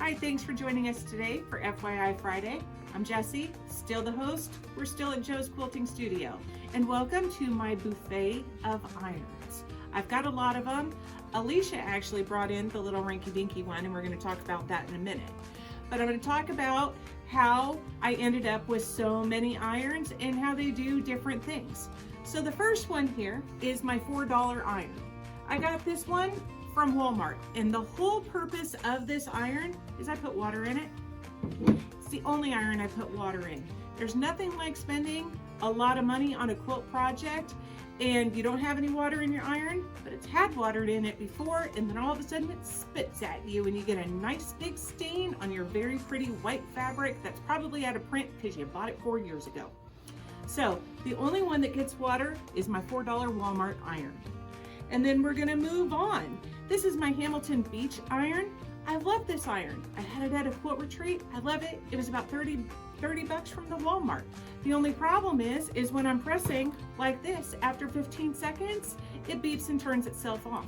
Hi, thanks for joining us today for FYI Friday. I'm Jessie, still the host. We're still at Joe's Quilting Studio. And welcome to my buffet of irons. I've got a lot of them. Alicia actually brought in the little rinky-dinky one, and we're going to talk about that in a minute. But I'm going to talk about how I ended up with so many irons and how they do different things. So the first one here is my $4 iron. I got this one from Walmart, and the whole purpose of this iron is I put water in it. It's the only iron I put water in. There's nothing like spending a lot of money on a quilt project and you don't have any water in your iron, but it's had water in it before, and then all of a sudden it spits at you and you get a nice big stain on your very pretty white fabric that's probably out of print because you bought it 4 years ago. So the only one that gets water is my $4 Walmart iron. And then we're gonna move on. This is my Hamilton Beach iron. I love this iron. I had it at a quilt retreat. I love it. It was about 30 bucks from the Walmart. The only problem is when I'm pressing like this, after 15 seconds, it beeps and turns itself off.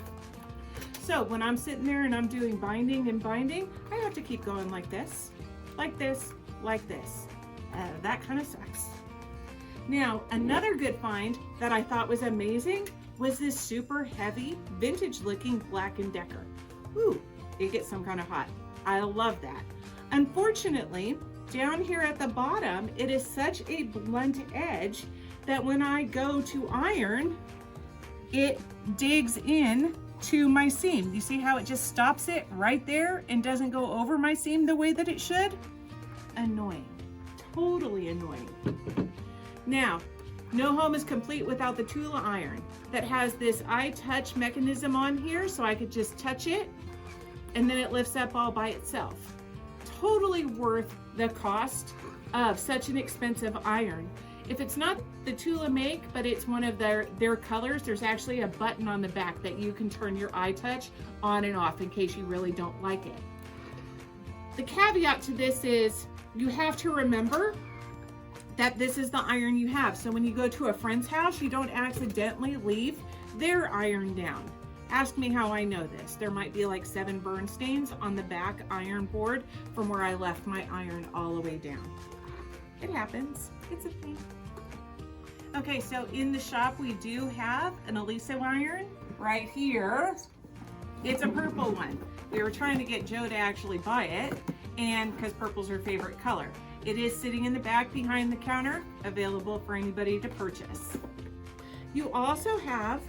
So when I'm sitting there and I'm doing binding and binding, I have to keep going like this, like this, like this. That kind of sucks. Now, another good find that I thought was amazing was this super heavy, vintage looking Black & Decker. Ooh, it gets some kind of hot. I love that. Unfortunately, down here at the bottom, it is such a blunt edge that when I go to iron, it digs in to my seam. You see how it just stops it right there and doesn't go over my seam the way that it should? Annoying, totally annoying. Now, no home is complete without the Tula iron that has this I-touch mechanism on here, so I could just touch it and then it lifts up all by itself. Totally worth the cost of such an expensive iron. If it's not the Tula make, but it's one of their colors, there's actually a button on the back that you can turn your I-touch on and off in case you really don't like it. The caveat to this is you have to remember that this is the iron you have. So when you go to a friend's house, you don't accidentally leave their iron down. Ask me how I know this. There might be like 7 burn stains on the back iron board from where I left my iron all the way down. It happens, it's a thing. Okay, so in the shop we do have an Elisa iron right here. It's a purple one. We were trying to get Joe to actually buy it, and because purple's her favorite color. It is sitting in the back behind the counter, available for anybody to purchase. You also have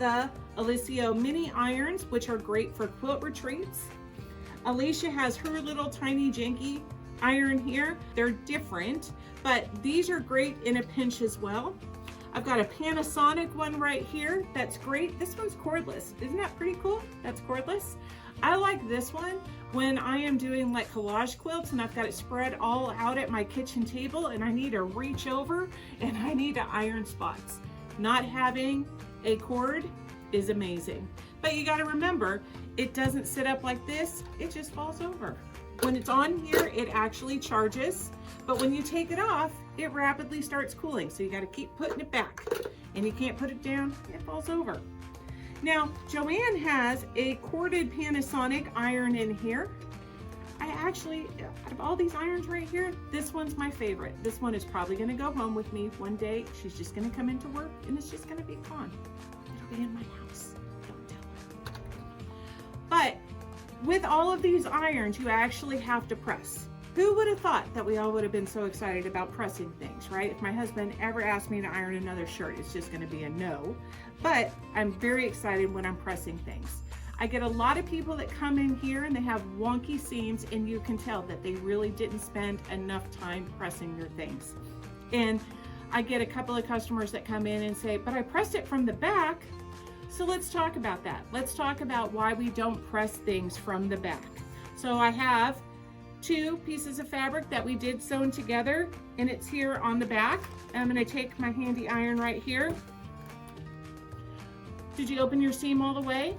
the Alicio mini irons, which are great for quilt retreats. Alicia has her little tiny janky iron here. They're different, but these are great in a pinch as well. I've got a Panasonic one right here that's great. This one's cordless. Isn't that pretty cool? That's cordless. I like this one when I am doing like collage quilts and I've got it spread all out at my kitchen table and I need to reach over and I need to iron spots. Not having a cord is amazing. But you gotta remember, it doesn't sit up like this, it just falls over. When it's on here, it actually charges, but when you take it off, it rapidly starts cooling. So you gotta keep putting it back and you can't put it down, it falls over. Now, Joanne has a corded Panasonic iron in here. I actually, out of all these irons right here, this one's my favorite. This one is probably gonna go home with me one day. She's just gonna come into work and it's just gonna be gone. It'll be in my house, don't tell her. But with all of these irons, you actually have to press. Who would have thought that we all would have been so excited about pressing things, right? If my husband ever asked me to iron another shirt, it's just gonna be a no. But I'm very excited when I'm pressing things. I get a lot of people that come in here and they have wonky seams and you can tell that they really didn't spend enough time pressing their things. And I get a couple of customers that come in and say, but I pressed it from the back. So let's talk about that. Let's talk about why we don't press things from the back. So I have 2 pieces of fabric that we did sewn together and it's here on the back. I'm gonna take my handy iron right here. Did you open your seam all the way?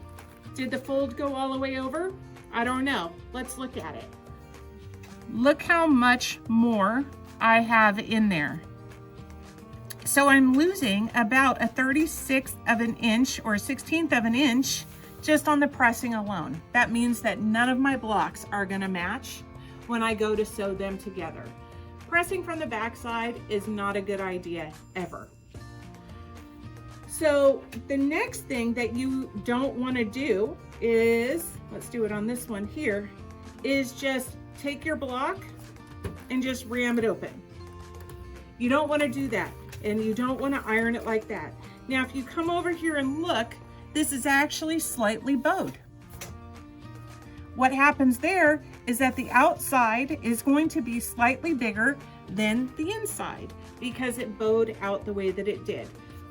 Did the fold go all the way over? I don't know. Let's look at it. Look how much more I have in there. So I'm losing about a 36th of an inch or a 16th of an inch just on the pressing alone. That means that none of my blocks are gonna match when I go to sew them together. Pressing from the back side is not a good idea ever. So the next thing that you don't wanna do is, let's do it on this one here, is just take your block and just ram it open. You don't wanna do that, and you don't wanna iron it like that. Now, if you come over here and look, this is actually slightly bowed. What happens there is that the outside is going to be slightly bigger than the inside because it bowed out the way that it did.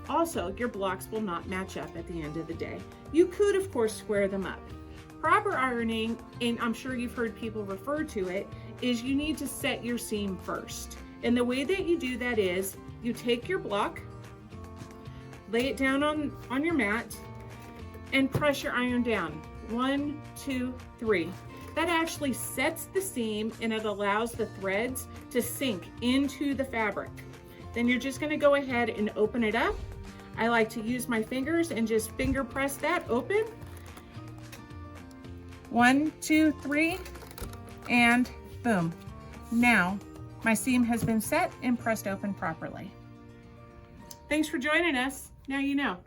Also, your blocks will not match up at the end of the day. You could, of course, square them up. Proper ironing, and I'm sure you've heard people refer to it, is you need to set your seam first. And the way that you do that is you take your block, lay it down on your mat, and press your iron down. 1, 2, 3. That actually sets the seam and it allows the threads to sink into the fabric. Then you're just gonna go ahead and open it up. I like to use my fingers and just finger press that open. 1, 2, 3, and boom. Now my seam has been set and pressed open properly. Thanks for joining us. Now you know.